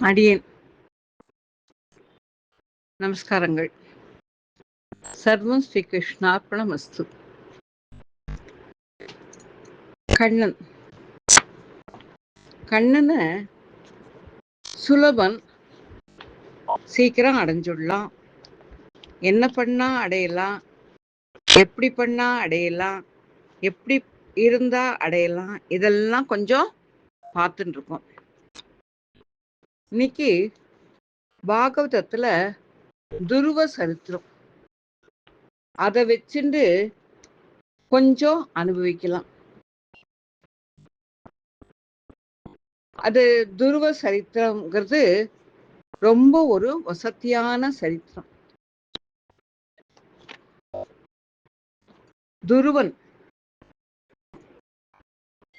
அடியேன் நமஸ்காரங்கள். சர்வம் ஸ்ரீ கிருஷ்ணார்ப்பணமஸ்து. கண்ணன் கண்ணனை சுலபன் சீக்கிரம் அடைஞ்சுடலாம். என்ன பண்ணா அடையலாம், எப்படி பண்ணா அடையலாம், எப்படி இருந்தா அடையலாம், இதெல்லாம் கொஞ்சம் பார்த்துட்டு இருக்கோம். இன்னைக்கு பாகவதத்துல துருவ சரித்திரம், அதை வச்சுட்டு கொஞ்சம் அனுபவிக்கலாம். அது துருவ சரித்திரம்ங்கிறது ரொம்ப ஒரு வசதியான சரித்திரம். துருவன்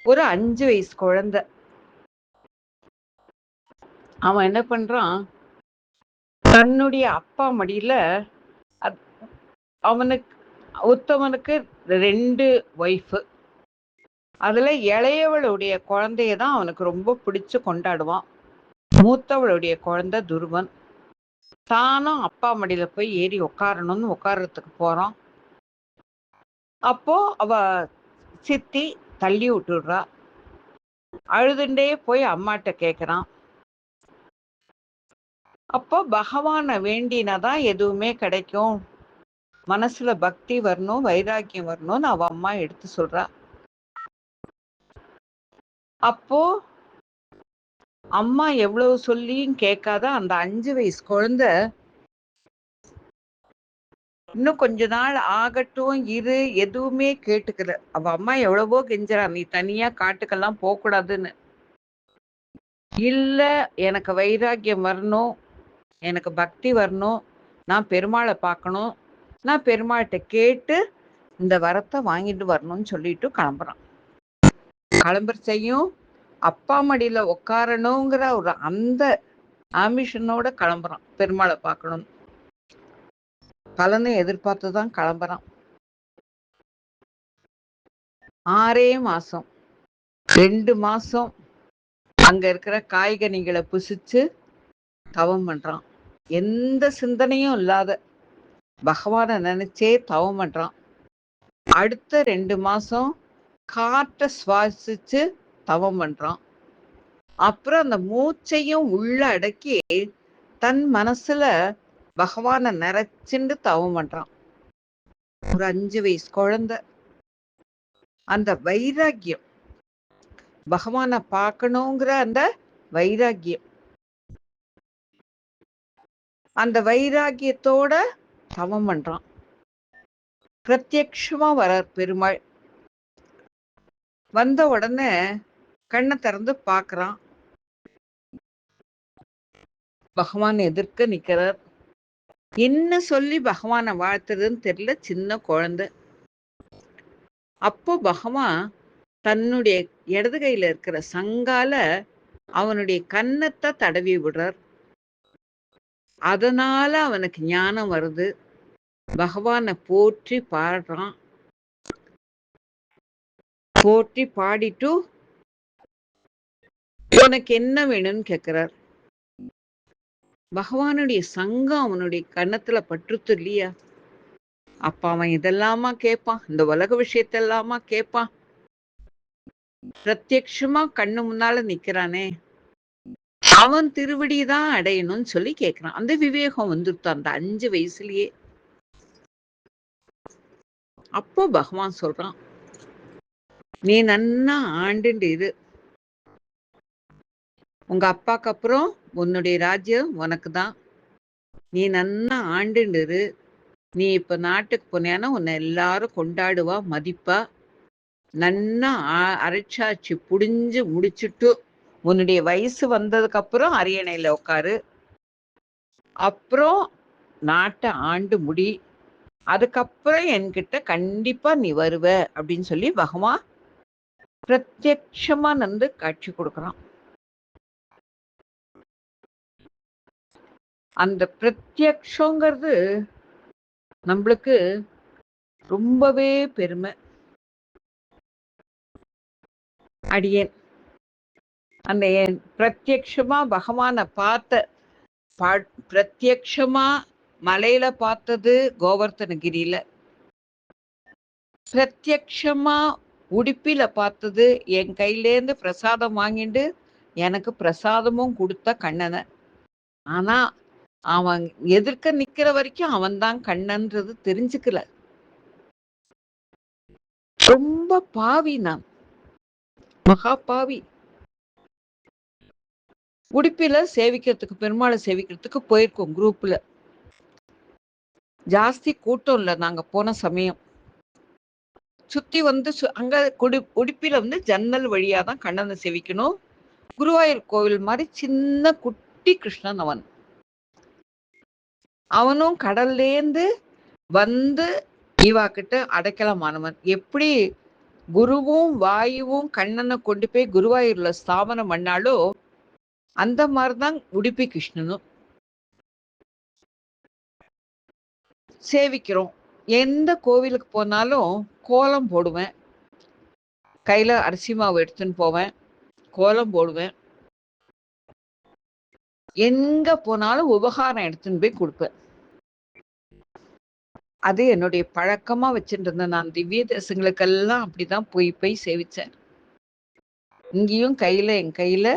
ஒரு 5 வயசு குழந்தை. அவன் என்ன பண்றான், தன்னுடைய அப்பா மடியில அவனுக்கு உத்தவனுக்கு 2 ஒய்ஃபு. அதுல இளையவளுடைய குழந்தையதான் அவனுக்கு ரொம்ப பிடிச்சு கொண்டாடுவான். மூத்தவளுடைய குழந்தை துருவன். தானும் அப்பா மடியில போய் ஏறி உட்காரணும்னு உட்கார்றதுக்கு போறான். அப்போ அவ சித்தி தள்ளி விட்டுடுறா. அழுதுண்டே போய் அம்மாட்ட கேட்குறான். அப்போ பகவானை வேண்டினதான் எதுவுமே கிடைக்கும், மனசுல பக்தி வரணும், வைராக்கியம் வரணும்னு அவ அம்மா எடுத்து சொல்றா. அப்போ அம்மா எவ்வளவு சொல்லியும் கேட்காத அந்த 5 வயசு குழந்தை, இன்னும் கொஞ்ச நாள் ஆகட்டும் இரு, எதுவுமே கேட்டுக்கல. அவ அம்மா எவ்வளவோ கெஞ்சறா, நீ தனியா காட்டுக்கெல்லாம் போக கூடாதுன்னு. இல்ல, எனக்கு வைராக்கியம் வரணும், எனக்கு பக்தி வரணும், நான் பெருமாளை பார்க்கணும், நான் பெருமாள்கிட்ட கேட்டு இந்த வரத்தை வாங்கிட்டு வரணும்னு சொல்லிட்டு கிளம்புறான். கிளம்புற செய்யும் அப்பா மடியில உட்காரணுங்கிற ஒரு அந்த ஆம்பிஷனோட கிளம்புறான், பெருமாளை பார்க்கணும். பலனை எதிர்பார்த்துதான் கிளம்புறான். 6 மாசம் 2 மாசம் அங்க இருக்கிற காய்கனிகளை புசிச்சு தவம் பண்றான். எந்த சிந்தனையும் இல்லாத பகவானை நினைச்சே தவம் பண்றான். அடுத்த 2 மாசம் காற்றை சுவாசிச்சு தவம் பண்றான். அப்புறம் அந்த மூச்சையும் உள்ள அடக்கி தன் மனசுல பகவானை நிறைச்சுண்டு தவம் பண்றான். ஒரு 5 வயசு குழந்தை. அந்த வைராக்கியம், பகவானை பார்க்கணுங்கிற அந்த வைராக்கியம், அந்த வைராக்கியத்தோட தவம் பண்றான். பிரத்யக்ஷமா வரார் பெருமாள். வந்த உடனே கண்ணை திறந்து பார்க்கறான். பகவான் எதிர்க்க நிக்கிறார். என்ன சொல்லி பகவானை வாழ்த்துறதுன்னு தெரியல, சின்ன குழந்தை. அப்போ பகவான் தன்னுடைய இடது கையில இருக்கிற சங்கால அவனுடைய கன்னத்தை தடவி விடுறார். அதனால அவனுக்கு ஞானம் வருது. பகவானை போற்றி பாடுறான். போற்றி பாடிட்டு உனக்கு என்ன வேணும்னு கேட்கிறார். பகவானுடைய சங்கம் அவனுடைய கன்னத்துல பற்றுத்து இல்லையா? அப்ப அவன் இதெல்லாமா கேட்பான், இந்த உலக விஷயத்தெல்லாமா கேட்பான்? பிரத்யக்ஷமா கண்ணு முன்னால நிக்கிறானே, அவன் திருவடிதான் அடையணும்னு சொல்லி கேட்கிறான். அந்த விவேகம் வந்துருத்து அந்த 5 வயசுலயே. அப்போ பகவான் சொல்றான், நீ நன்னா ஆண்டுண்டு இரு, உங்க அப்பாக்கு அப்புறம் உன்னுடைய ராஜ்யம் உனக்கு தான், நீ நன்னா ஆண்டுண்டு இரு. நீ இப்ப நாட்டுக்கு போனியானா உன்னை எல்லாரும் கொண்டாடுவா, மதிப்பா. நன்னா அரைச்சாச்சு புடிஞ்சு முடிச்சுட்டு உன்னுடைய வயசு வந்ததுக்கு அப்புறம் அரியணையில உட்காரு. அப்புறம் நாட்டை ஆண்டு முடி. அதுக்கப்புறம் என்கிட்ட கண்டிப்பா நீ வருவ அப்படின்னு சொல்லி பகவான் பிரத்யக்ஷமா வந்து காட்சி கொடுக்குறான். அந்த பிரத்யக்ஷங்கிறது நம்மளுக்கு ரொம்பவே பெருமை. அடியேன் அந்த பிரத்யக்ஷமா பகவானை பிரத்யக்ஷமா மலையில பார்த்தது கோவர்த்தனகிரியில, பிரத்யக்ஷமா உடுப்பில பார்த்தது என் கையிலேருந்து பிரசாதம் வாங்கிட்டு எனக்கு பிரசாதமும் கொடுத்த கண்ணனை. ஆனா அவன் எதிர்க்க நிக்கிற வரைக்கும் அவன் தான் கண்ணன்றது தெரிஞ்சுக்கல. ரொம்ப பாவி நான், மகா பாவி. உடுப்பில சேவிக்கிறதுக்கு, பெருமாளை சேவிக்கிறதுக்கு போயிருக்கோம் குரூப்ல. ஜாஸ்தி கூட்டம் இல்லை நாங்க போன சமயம். சுத்தி வந்து அங்க உடுப்பில வந்து ஜன்னல் வழியா தான் கண்ணனை சேவிக்கணும். குருவாயூர் கோவில் மாதிரி சின்ன குட்டி கிருஷ்ணன் அவன். அவனும் கடல்லேந்து வந்து இவா கிட்ட அடைக்கலமானவன். எப்படி குருவும் வாயுவும் கண்ணனை கொண்டு போய் குருவாயூர்ல ஸ்தாபனம் பண்ணாலோ அந்த மாதிரிதான் உடுப்பி கிருஷ்ணனும். சேவிக்கிறோம். எந்த கோவிலுக்கு போனாலும் கோலம் போடுவேன், கையில அரிசி மாவு எடுத்துன்னு போவேன், கோலம் போடுவேன். எங்க போனாலும் உபகாரம் எடுத்துன்னு போய் கொடுப்பேன். அது என்னுடைய பழக்கமா வச்சுட்டு இருந்தேன். நான் திவ்ய தேசங்களுக்கெல்லாம் அப்படிதான் போய் போய் சேவிச்சேன். இங்கேயும் என் கையில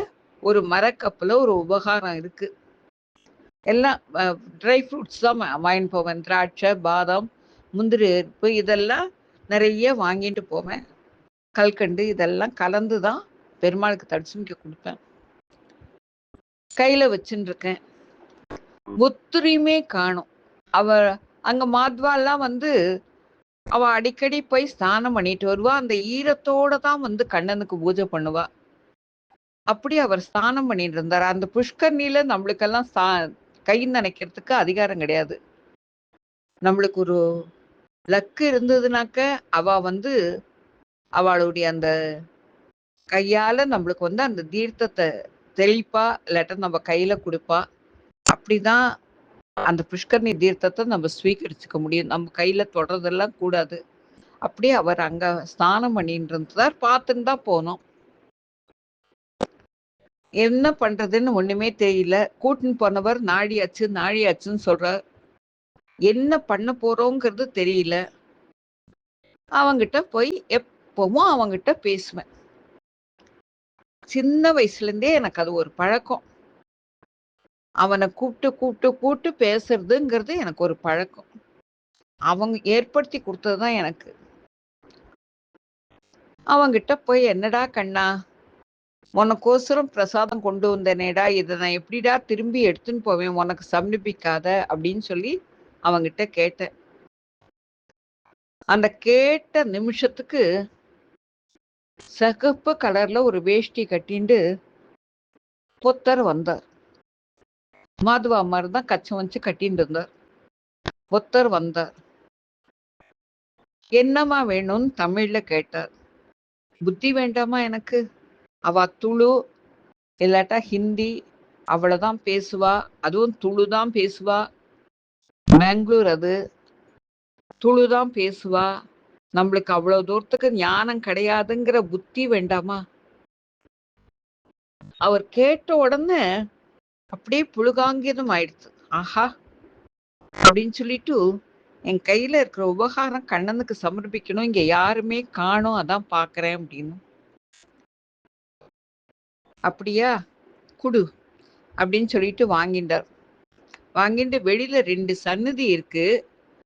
ஒரு மரக்கப்புல ஒரு உபகாரம் இருக்கு. எல்லாம் ட்ரை ஃப்ரூட்ஸ் தான் வாங்கிட்டு போவேன். திராட்சை, பாதாம், முந்திரி பருப்பு இதெல்லாம் நிறைய வாங்கிட்டு போவேன். கல்கண்டு இதெல்லாம் கலந்து தான் பெருமாளுக்கு தரிசனிக்க கொடுப்பேன். கையில வச்சுட்டு இருக்கேன். ஒத்துரியுமே காணும். அவ அங்க மாத்வாலாம் வந்து அவ அடிக்கடி போய் ஸ்நானம் பண்ணிட்டு வருவா. அந்த ஈரத்தோட தான் வந்து கண்ணனுக்கு பூஜை பண்ணுவா. அப்படி அவர் ஸ்நானம் பண்ணிட்டு இருந்தார். அந்த புஷ்கர்ணியில நம்மளுக்கெல்லாம் கை நனைக்கிறதுக்கு அதிகாரம் கிடையாது. நம்மளுக்கு ஒரு லக்கு இருந்ததுனாக்க அவ வந்து அவளுடைய அந்த கையால நம்மளுக்கு வந்து அந்த தீர்த்தத்தை தெளிப்பா, இல்லாட்ட நம்ம கையில கொடுப்பா. அப்படிதான் அந்த புஷ்கர்ணி தீர்த்தத்தை நம்ம ஸ்வீகரிச்சுக்க முடியும். நம்ம கையில தொடர்றதெல்லாம் கூடாது. அப்படியே அவர் அங்க ஸ்நானம் பண்ணிட்டு இருந்தார். பார்த்துன்னு தான் போனோம். என்ன பண்றதுன்னு ஒண்ணுமே தெரியல. கூட்டின்னு போனவர் நாழியாச்சுன்னு சொல்றார். என்ன பண்ண போறோங்கிறது தெரியல. அவங்கிட்ட போய் எப்பவும் அவங்கிட்ட பேசுவேன். சின்ன வயசுல இருந்தே எனக்கு அது ஒரு பழக்கம். அவனை கூப்பிட்டு கூப்பிட்டு கூப்பிட்டு பேசுறதுங்கிறது எனக்கு ஒரு பழக்கம். அவங்க ஏற்படுத்தி கொடுத்ததுதான் எனக்கு. அவங்கிட்ட போய், என்னடா கண்ணா, உனக்கோசரம் பிரசாதம் கொண்டு வந்தேனேடா, இதை நான் எப்படிடா திரும்பி எடுத்துன்னு போவேன், உனக்கு சமர்ப்பிக்காத அப்படின்னு சொல்லி அவங்கிட்ட கேட்டேன். அந்த கேட்ட நிமிஷத்துக்கு சிகப்பு கலர்ல ஒரு வேஷ்டி கட்டிண்டு பொத்தர் வந்தார். மாதுவா மாதிரி தான் கச்சம் வச்சு கட்டின்னு இருந்தார். பொத்தர் வந்தார். என்னம்மா வேணும்னு தமிழ்ல கேட்டார். புத்தி வேண்டாமா எனக்கு? அவ துளு இல்லாட்டா ஹிந்தி அவ்வளவுதான் பேசுவா. அதுவும் துளு தான் பேசுவா. பெங்களூர் அது, துளு தான் பேசுவா. நம்மளுக்கு அவ்வளவு தூரத்துக்கு ஞானம் கிடையாதுங்கிற புத்தி வேண்டாமா? அவர் கேட்ட உடனே அப்படியே புழுகாங்கிதம் ஆயிடுச்சு. ஆஹா அப்படின்னு சொல்லிட்டு, என் கையில இருக்கிற உபகாரம் கண்ணனுக்கு சமர்ப்பிக்கணும், இங்க யாருமே காணோம், அதான் பாக்குறேன் அப்படின்னு. அப்படியா, குடு அப்படின்னு சொல்லிட்டு வாங்கிட்டார். வாங்கிட்டு வெளியில 2 சன்னதி இருக்கு,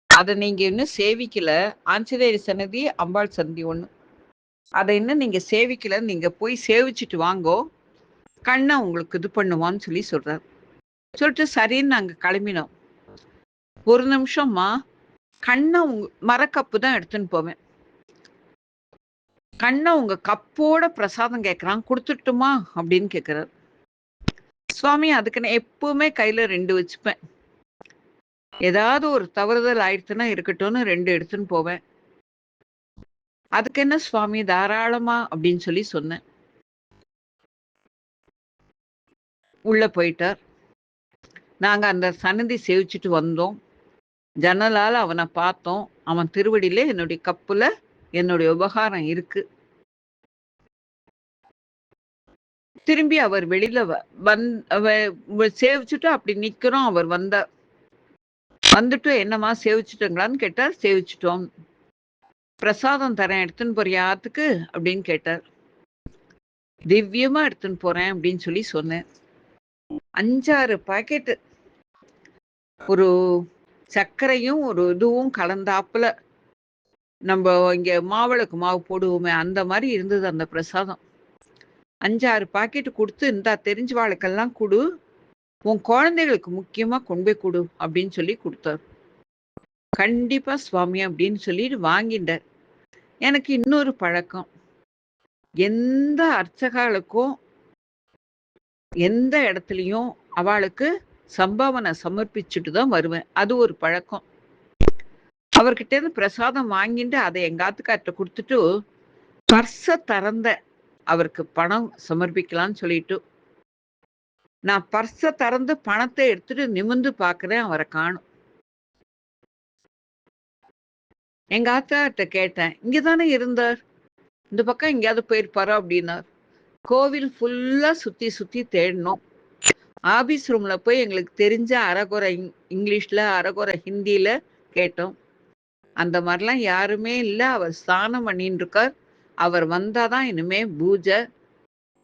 அதை நீங்க இன்னும் சேவிக்கல. ஆஞ்சநேயர் சன்னதி, அம்பாள் சன்னதி ஒண்ணு. அதை இன்னும் நீங்க சேவிக்கல, நீங்க போய் சேவிச்சுட்டு வாங்கோ, கண்ணை உங்களுக்கு இது பண்ணுவான்னு சொல்லி சொல்றார். சொல்லிட்டு சரின்னு நாங்க கிளம்பினோம். ஒரு நிமிஷம்மா, கண்ணை மரக்கப்பு தான் எடுத்துன்னு போவேன். கண்ணை உங்க கப்போட பிரசாதம் கேட்கறான், கொடுத்துட்டுமா அப்படின்னு கேட்கிறார். சுவாமி, அதுக்கு நான் எப்பவுமே கையில 2 வச்சுப்பேன். ஏதாவது ஒரு தவறுதல் ஆயிடுச்சுன்னா இருக்கட்டும்னு 2 எடுத்துன்னு போவேன். அதுக்கு என்ன சுவாமி, தாராளமா அப்படின்னு சொல்லி சொன்னேன். உள்ள போயிட்டார். நாங்க அந்த சன்னதி சேவிச்சுட்டு வந்தோம். ஜன்னலால அவனை பார்த்தோம். அவன் திருவடியில என்னுடைய கப்புல என்னுடைய உபகாரம் இருக்கு. திரும்பி அவர் வெளியில சேவிச்சுட்டு அப்படி நிக்கிறோம். அவர் வந்தார். வந்துட்டு என்னம்மா சேவிச்சுட்டுங்களான்னு கேட்டார். சேவிச்சுட்டோம். பிரசாதம் தரேன் எடுத்துன்னு போறியா ஆத்துக்கு அப்படின்னு கேட்டார். திவ்யமா எடுத்துன்னு போறேன் அப்படின்னு சொல்லி சொன்னேன். 5-6 பாக்கெட்டு ஒரு சர்க்கரையும் ஒரு இதுவும் கலந்தாப்புல நம்ம இங்க மாவிளக்கு மாவு போடுவோமே அந்த மாதிரி இருந்தது அந்த பிரசாதம். 5-6 பாக்கெட் குடுத்து, இந்தா தெரிஞ்சவாளுக்கெல்லாம் குடு. உன் குழந்தைகளுக்கு முக்கியமா கொண்டு போய் குடு அப்படின்னு சொல்லி குடுத்தாரு. கண்டிப்பா சுவாமி அப்படின்னு சொல்லிட்டு வாங்கிட்டார். எனக்கு இன்னொரு பழக்கம். எந்த அர்ச்சகாளுக்கும் எந்த இடத்துலயும் அவளுக்கு சம்பாவனை சமர்ப்பிச்சுட்டு தான் வருவேன். அது ஒரு பழக்கம். அவர்கிட்ட இருந்து பிரசாதம் வாங்கிட்டு அதை எங்க ஆத்துக்கார்ட்ட குடுத்துட்டு பர்ஸ திறந்த அவருக்கு பணம் சமர்ப்பிக்கலாம்னு சொல்லிட்டு நான் பர்ஸ திறந்து பணத்தை எடுத்துட்டு நிமிர்ந்து பார்க்கிறேன். அவரை காணோம். எங்க ஆத்தாட்ட கேட்டேன். இங்கதானே இருந்தார். இந்த பக்கம் எங்கேயாவது போயிருப்பாரா அப்படின்னார். கோவில் ஃபுல்லா சுத்தி சுத்தி தேடினோம். ஆபீஸ் ரூம்ல போய் எங்களுக்கு தெரிஞ்ச அரைகுறை இங்கிலீஷ்ல அரைகுறை ஹிந்தியில கேட்டோம். அந்த மாதிரிலாம் யாருமே இல்ல. அவர் ஸ்நானம் பண்ணிட்டு இருக்கார். அவர் வந்தாதான் இனிமே பூஜை.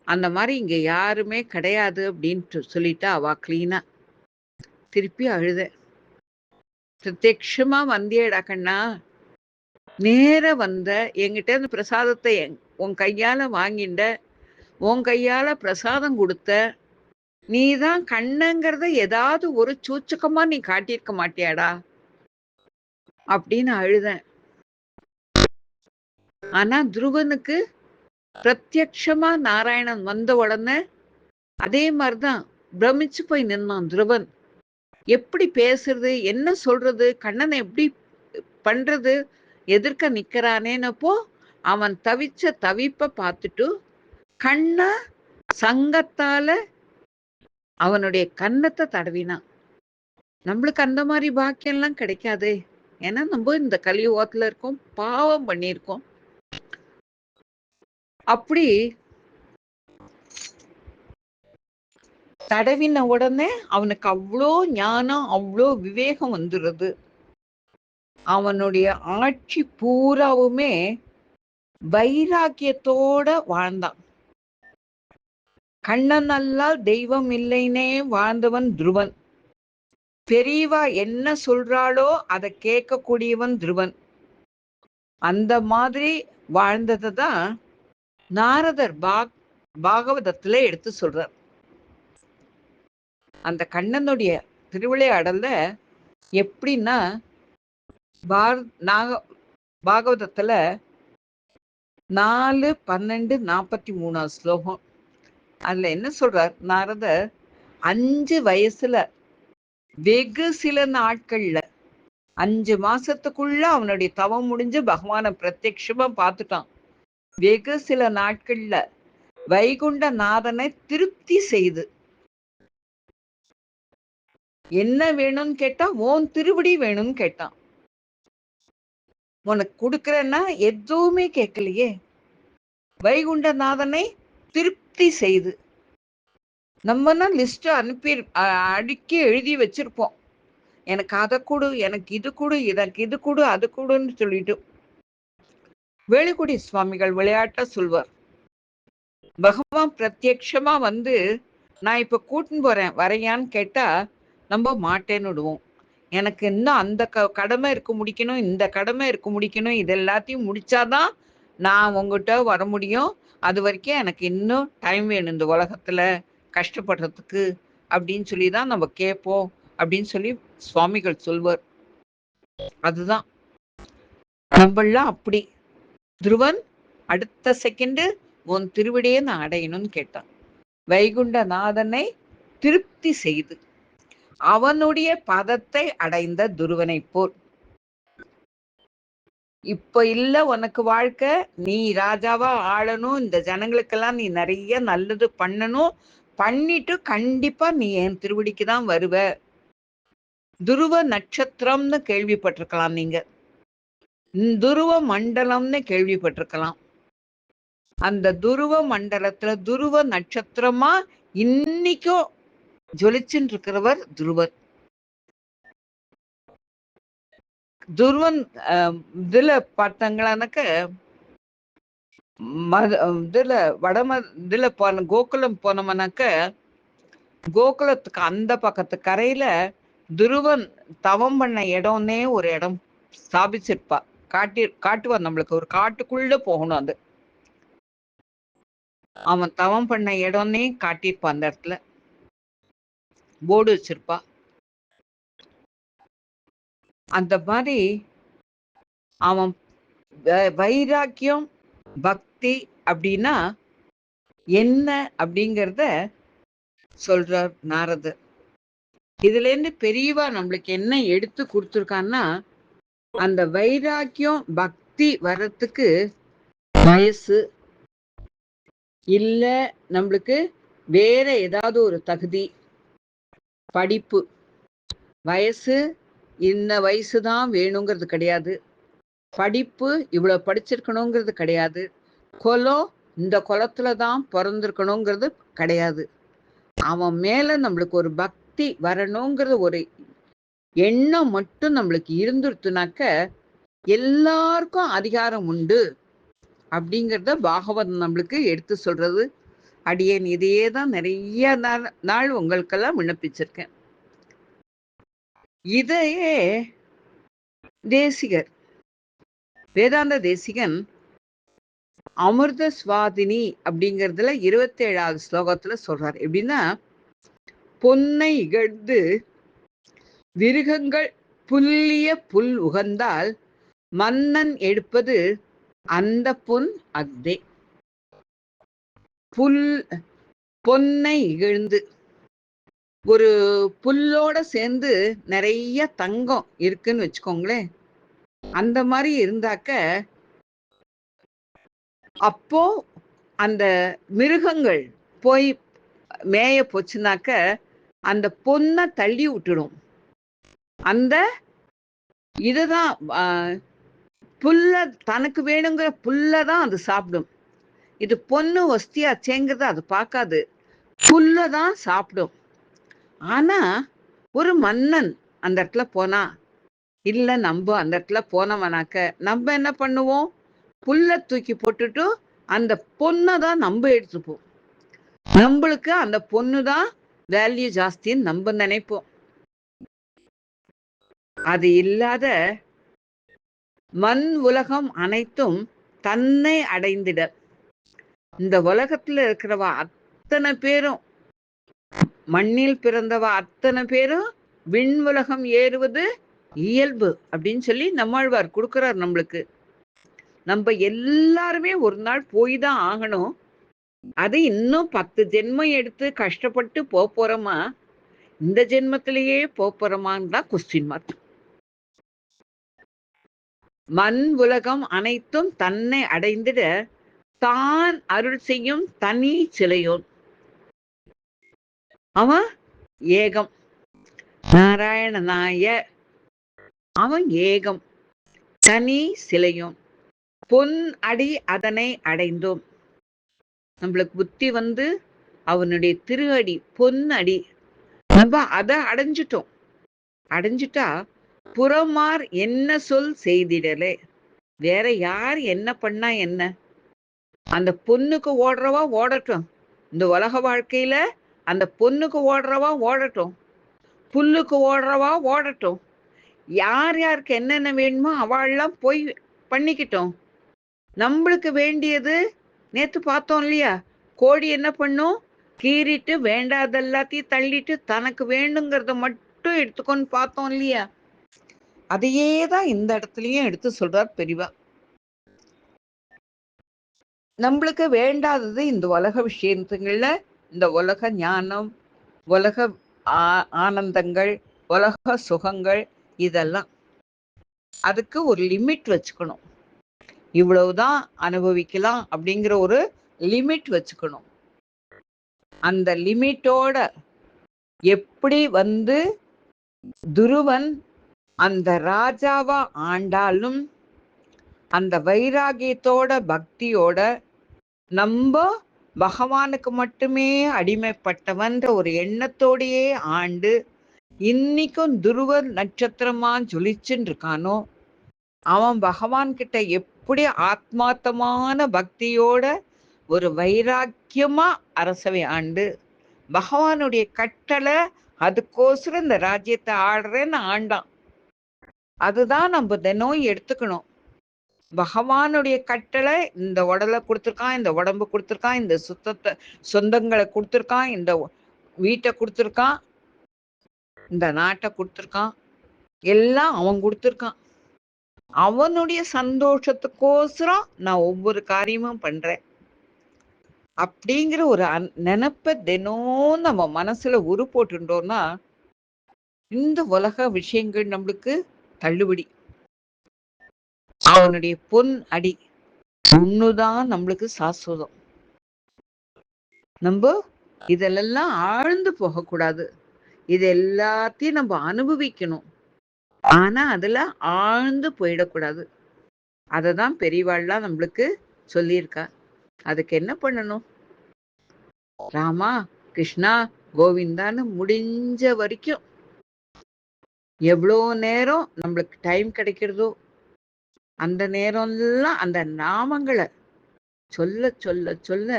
அந்த மாதிரி இங்க யாருமே கிடையாது அப்படின்ட்டு சொல்லிட்டா அவ கிளீனா. திருப்பி அழுதேன். பிரத்யக்ஷமா வந்தியேடா கண்ணா. நேர வந்த என்கிட்ட இருந்து பிரசாதத்தை உன் கையால வாங்கிண்ட, உன் கையால பிரசாதம் கொடுத்த, நீதான் கண்ணங்கிறத ஏதாவது ஒரு சூச்சகமா நீ காட்டியிருக்க மாட்டியாடா அப்படின்னு அழுதேன். ஆனா துருவனுக்கு பிரத்யக்ஷமா நாராயணன் வந்த உடனே அதே மாதிரிதான் பிரமிச்சு போய் நின்னான் துருவன். எப்படி பேசுறது, என்ன சொல்றது, கண்ணனை எப்படி பண்றது, எதிர்க்க நிக்கிறானேனப்போ அவன் தவிச்ச தவிப்ப பார்த்துட்டு கண்ணா சங்கத்தால அவனுடைய கன்னத்தை தடவினான். நம்மளுக்கு அந்த மாதிரி பாக்கியம் எல்லாம் கிடைக்காதே. ஏன்னா நம்ம இந்த கலியுகத்துல இருக்கோம், பாவம் பண்ணியிருக்கோம். அப்படி தடவின உடனே அவனுக்கு அவ்வளோ ஞானம், அவ்வளோ விவேகம் வந்துடுறது. அவனுடைய ஆட்சி பூராவுமே வைராக்கியத்தோட வாழ்ந்தான். கண்ணன் அல்லால் தெய்வம் இல்லைன்னே வாழ்ந்தவன் துருவன். பெரியவா என்ன சொல்றாளோ அதை கேட்கக்கூடியவன் துருவன். அந்த மாதிரி வாழ்ந்ததுதான் நாரதர் பாகவதத்துல எடுத்து சொல்றார். அந்த கண்ணனுடைய திருவிளையாடல்ல எப்படின்னா பாகவதத்துல 4:12-43 ஸ்லோகம். அதுல என்ன சொல்றார் நாரதர், 5 வயசுல வெகு சில நாட்கள்ல 5 மாசத்துக்குள்ள அவனுடைய தவம் முடிஞ்சு பகவானை பிரத்யட்சமா பார்த்துட்டான். வெகு சில நாட்கள்ல வைகுண்ட நாதனை திருப்தி செய்து என்ன வேணும்னு கேட்டா உன் திருவடி வேணும்னு கேட்டான். உனக்கு கொடுக்கறேன்னா எதுவுமே கேட்கலையே. வைகுண்டநாதனை திருப்தி செய்து நம்மனா லிஸ்ட் அனுப்பி அடுக்கி எழுதி வச்சிருப்போம். எனக்கு அதை கொடு, எனக்கு இது கொடு, எனக்கு இது கொடு, அது கொடுன்னு சொல்லிட்டு. வேலுக்குடி சுவாமிகள் விளையாட்ட சொல்வார். பகவான் பிரத்யட்சமா வந்து நான் இப்ப கூட்டின்னு போறேன் வரையான்னு கேட்டா நம்ம மாட்டேன்னு விடுவோம். எனக்கு இன்னும் அந்த கடமை இருக்க முடிக்கணும், இந்த கடமை இருக்க முடிக்கணும், இது எல்லாத்தையும் முடிச்சாதான் நான் உங்ககிட்ட வர முடியும். அது வரைக்கும் எனக்கு இன்னும் டைம் வேணும் இந்த உலகத்துல கஷ்டப்படுறதுக்கு அப்படின்னு சொல்லிதான் நம்ம கேட்போம் அப்படின்னு சொல்லி சுவாமிகள் சொல்வார். அதுதான் நம்மளாம் அப்படி. துருவன் அடுத்த செகண்ட் உன் திருவிடையே நான் அடையணும்னு கேட்டான். வைகுண்டநாதனை திருப்தி செய்து அவனுடைய பதத்தை அடைந்த துருவனை போல். இப்ப இல்ல உனக்கு வாழ்க்கை, நீ ராஜாவா ஆளணும், இந்த ஜனங்களுக்கெல்லாம் நீ நிறைய நல்லது பண்ணணும், பண்ணிட்டு கண்டிப்பா நீ என் திருவடிக்கு தான் வருவ. துருவ நட்சத்திரம்னு கேள்விப்பட்டிருக்கலாம் நீங்க, துருவ மண்டலம்னு கேள்விப்பட்டிருக்கலாம். அந்த துருவ மண்டலத்துல துருவ நட்சத்திரமா இன்னைக்கும் ஜொலிச்சுட்டு இருக்கிறவர் துருவன். துருவன் இதுல பார்த்தாங்களானாக்க இதுல இதுல போன கோகுலம் போனோம்னாக்க கோகுலத்துக்கு அந்த பக்கத்து கரையில துருவன் தவம் பண்ண இடம்னே ஒரு இடம் ஸ்தாபிச்சிருப்பா. காட்டுவான் நம்மளுக்கு. ஒரு காட்டுக்குள்ள போகணும். அது அவன் தவம் பண்ண இடம்னே காட்டியிருப்பான். அந்த இடத்துல போர்டு வச்சிருப்பா. அந்த மாதிரி அவன் வைராக்கியம் பக்தி அப்படின்னா என்ன அப்படிங்கிறத சொல்றார் நாரதர். இதுல இருந்து பெரியவா நம்மளுக்கு என்ன எடுத்து கொடுத்துருக்கான்னா, அந்த வைராக்கியம் பக்தி வர்றதுக்கு வயசு இல்ல, நம்மளுக்கு வேற ஏதாவது ஒரு தகுதி, படிப்பு. வயசு இந்த வயசுதான் வேணுங்கிறது கிடையாது. படிப்பு இவ்வளவு படிச்சிருக்கணுங்கிறது கிடையாது. குலம் இந்த குலத்துலதான் பிறந்திருக்கணுங்கிறது கிடையாது. அவன் மேல நம்மளுக்கு ஒரு பக்தி வரணுங்கிறது ஒரு எண்ணம் மட்டும் நம்மளுக்கு இருந்துருத்துனாக்க எல்லாருக்கும் அதிகாரம் உண்டு அப்படிங்கிறத பாகவதம் நம்மளுக்கு எடுத்து சொல்றது. அடியேன் இதையே தான் நிறைய நாள் உங்களுக்கெல்லாம் விண்ணப்பிச்சிருக்கேன். இதையே தேசிகர், வேதாந்த தேசிகன் அமிர்த சுவாதினி அப்படிங்கிறதுல 27வது ஸ்லோகத்துல சொல்றார். எப்படின்னா, பொன்னை இகழ்ந்து விருகங்கள் புல்லிய புல் உகந்தால் மன்னன் எடுப்பது அந்த பொன் அக்தே. பொன்னை இகழ்ந்து, ஒரு புல்லோட சேர்ந்து நிறைய தங்கம் இருக்குன்னு வச்சுக்கோங்களேன். அந்த மாதிரி இருந்தாக்க அப்போ அந்த மிருகங்கள் போய் மேய போச்சுனாக்க அந்த பொண்ணை தள்ளி விட்டுடும். அந்த இதுதான் புல்ல, தனக்கு வேணுங்கிற புல்லதான் அது சாப்பிடும். இது பொண்ணு வஸ்தியாச்சேங்கிறத அது பார்க்காது, புல்லதான் சாப்பிடும். ஆனா ஒரு மன்னன் அந்த இடத்துல போனா, இல்ல நம்ம அந்த இடத்துல போனவனாக்க நம்ம என்ன பண்ணுவோம், புல்ல தூக்கி போட்டுட்டு அந்த பொண்ணை தான் நம்ம எடுத்துப்போம். நம்மளுக்கு அந்த பொண்ணு தான் வேல்யூ ஜாஸ்தின்னு நம்ம நினைப்போம். அது இல்லாத மண் உலகம் அனைத்தும் தன்னை அடைந்திட, இந்த உலகத்துல இருக்கிறவ அத்தனை பேரும், மண்ணில் பிறந்தவ அத்தனை பேரும் விண் உலகம் ஏறுவது இயல்பு அப்படின்னு சொல்லி நம்மாழ்வார் கொடுக்கிறார் நம்மளுக்கு. நம்ம எல்லாருமே ஒரு நாள் போய் தான் ஆகணும். அது இன்னும் 10 ஜென்மம் எடுத்து கஷ்டப்பட்டு போறோமா, இந்த ஜென்மத்திலேயே போறோமான்னு தான் கொஸ்டின் மார்க். மண் உலகம் அனைத்தும் தன்னை அடைந்திட தான் அருள் செய்யும் தனி சிலையோன். அவன் ஏகம், நாராயணனாய அவன் ஏகம், தனி சிலையோன். பொன் அடி அதனை அடைந்தோம். நம்மளுக்கு புத்தி வந்து அவனுடைய திரு அடி, பொன் அடி, நம்ம அதை அடைஞ்சிட்டோம். அடைஞ்சிட்டா புறமார் என்ன சொல் செய்திடலே, வேற யார் என்ன பண்ணா என்ன, அந்த பொண்ணுக்கு ஓடுறவா ஓடட்டும். இந்த உலக வாழ்க்கையில அந்த பொண்ணுக்கு ஓடுறவா ஓடட்டும், புல்லுக்கு ஓடுறவா ஓடட்டும். யார் யாருக்கு என்னென்ன வேணுமோ அவள்லாம் போய் பண்ணிக்கிட்டோம். நம்மளுக்கு வேண்டியது நேத்து பார்த்தோம் இல்லையா, கோழி என்ன பண்ணும், கீறிட்டு வேண்டாத எல்லாத்தையும் தள்ளிட்டு தனக்கு வேணுங்கிறத மட்டும் எடுத்துக்கொண்டு பார்த்தோம் இல்லையா. அதையே தான் இந்த இடத்துலயும் எடுத்து சொல்றார் பெரியவா. நம்மளுக்கு வேண்டாதது இந்த உலக விஷயங்கள்ல, இந்த உலக ஞானம், உலக ஆனந்தங்கள், உலக சுகங்கள், இதெல்லாம் அதுக்கு ஒரு லிமிட் வச்சுக்கணும். இவ்வளவுதான் அனுபவிக்கலாம் அப்படிங்கிற ஒரு லிமிட் வச்சுக்கணும். அந்த லிமிட்டோட எப்படி வந்து துருவன் அந்த ராஜாவா ஆண்டாலும் அந்த வைராகியத்தோட பக்தியோட நம்ம பகவானுக்கு மட்டுமே அடிமைப்பட்டவன்ற ஒரு எண்ணத்தோடையே ஆண்டு இன்னைக்கும் துருவ நட்சத்திரமா ஜொலிச்சுன்னு இருக்கானோ, அவன் பகவான் கிட்ட எப்படி ஆத்மார்த்தமான பக்தியோட ஒரு வைராக்கியமா அரசவை ஆண்டு பகவானுடைய கட்டளை அதுக்கோசரம் இந்த ராஜ்யத்தை ஆடுறேன்னு ஆண்டான். அதுதான் நம்ம தினம் எடுத்துக்கணும். பகவானுடைய கட்டளை இந்த உடலை கொடுத்துருக்கான், இந்த உடம்பு கொடுத்துருக்கான், இந்த சொந்தங்களை கொடுத்துருக்கான், இந்த வீட்டை கொடுத்துருக்கான், இந்த நாட்டை கொடுத்துருக்கான், எல்லாம் அவன் கொடுத்துருக்கான். அவனுடைய சந்தோஷத்துக்கோசரம் நான் ஒவ்வொரு காரியமும் பண்றேன் அப்படிங்கிற ஒரு நினைப்ப தினம் நம்ம மனசுல உரு போட்டுட்டோம்னா இந்த உலக விஷயங்கள் நம்மளுக்கு தள்ளுபடி. அவனுடைய பொன் அடி ஒண்ணுதான் நம்மளுக்கு சாஸ்வதம். நம்ம இதெல்லாம் ஆழ்ந்து போகக்கூடாது. இது எல்லாத்தையும் நம்ம அனுபவிக்கணும். ஆனா அதுல ஆழ்ந்து போயிடக்கூடாது. அததான் பெரியவாள்லாம் நம்மளுக்கு சொல்லியிருக்கா. அதுக்கு என்ன பண்ணணும்? ராமா, கிருஷ்ணா, கோவிந்தான்னு முடிஞ்ச வரைக்கும் எவ்வளோ நேரம் நம்மளுக்கு டைம் கிடைக்கிறதோ அந்த நேரம்லாம் அந்த நாமங்களை சொல்ல சொல்ல சொல்ல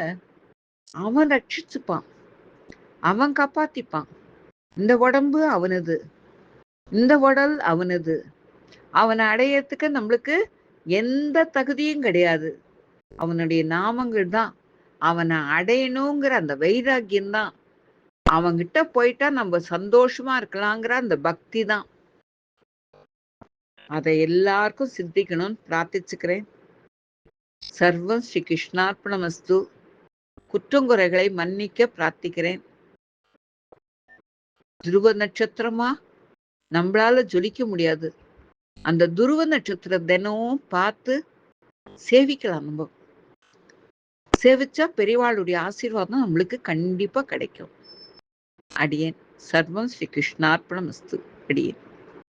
அவன் ரட்சிச்சுப்பான், அவன் காப்பாத்திப்பான். இந்த உடம்பு அவனது, இந்த உடல் அவனது. அவனை அடையறதுக்கு நம்மளுக்கு எந்த தகுதியும் கிடையாது. அவனுடைய நாமங்கள் தான். அவனை அடையணுங்கிற அந்த வைராக்கியம் தான். அவன்கிட்ட போயிட்டா நம்ம சந்தோஷமா இருக்கலாங்கிற அந்த பக்தி தான். அதை எல்லாருக்கும் சித்திக்கணும்னு பிரார்த்திச்சுக்கிறேன். சர்வம் ஸ்ரீ கிருஷ்ணார்ப்பணமஸ்து. குற்றங்குறைகளை மன்னிக்க பிரார்த்திக்கிறேன். துருவ நட்சத்திரமா நம்மளால ஜொலிக்க முடியாது. அந்த துருவ நட்சத்திரம் தினமும் பார்த்து சேவிக்கலாம். நம்ம சேவிச்சா பெரியவாளுடைய ஆசீர்வாதம் நம்மளுக்கு கண்டிப்பா கிடைக்கும். அடியேன். சர்வம் ஸ்ரீ கிருஷ்ணார்ப்பணமஸ்து. அடியேன்.